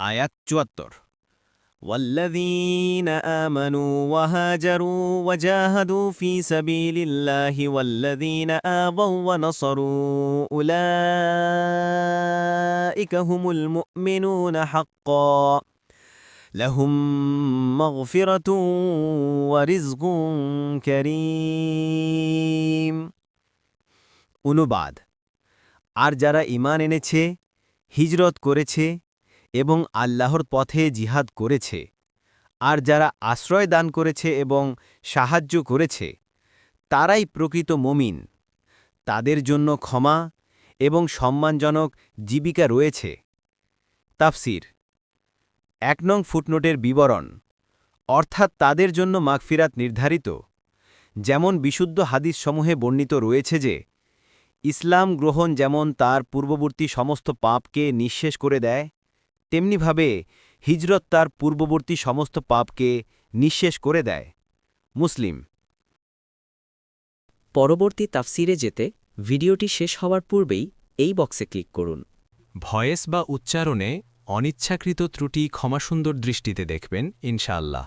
আয়াত ৭৪ والذين آمنوا وهاجروا وجاهدوا في سبيل الله والذين آووا ونصروا أولئك هم المؤمنون حقا لهم مغفرة ورزق كريم অনুবাদ আর যারা ঈমান এনেছে হিজরত করেছে এবং আল্লাহর পথে জিহাদ করেছে আর যারা আশ্রয় দান করেছে এবং সাহায্য করেছে তারাই প্রকৃত মুমিন তাদের জন্য ক্ষমা এবং সম্মানজনক জীবিকা রয়েছে তাফসীর ১ নং ফুটনোটের বিবরণ অর্থাৎ তাদের জন্য মাগফিরাত নির্ধারিত যেমন বিশুদ্ধ হাদিসসমূহে বর্ণিত রয়েছে যে ইসলাম গ্রহণ যেমন তার পূর্ববর্তী সমস্ত পাপকে নিঃশেষ করে দেয় তেমনিভাবে হিজরত তার পূর্ববর্তী সমস্ত পাপকে নিঃশেষ করে দেয় মুসলিম। পরবর্তী তাফসিরে যেতে ভিডিওটি শেষ হওয়ার পূর্বেই এই বক্সে ক্লিক করুন। ভয়েস বা উচ্চারণে অনিচ্ছাকৃত ত্রুটি ক্ষমাসুন্দর দৃষ্টিতে দেখবেন ইনশাআল্লাহ।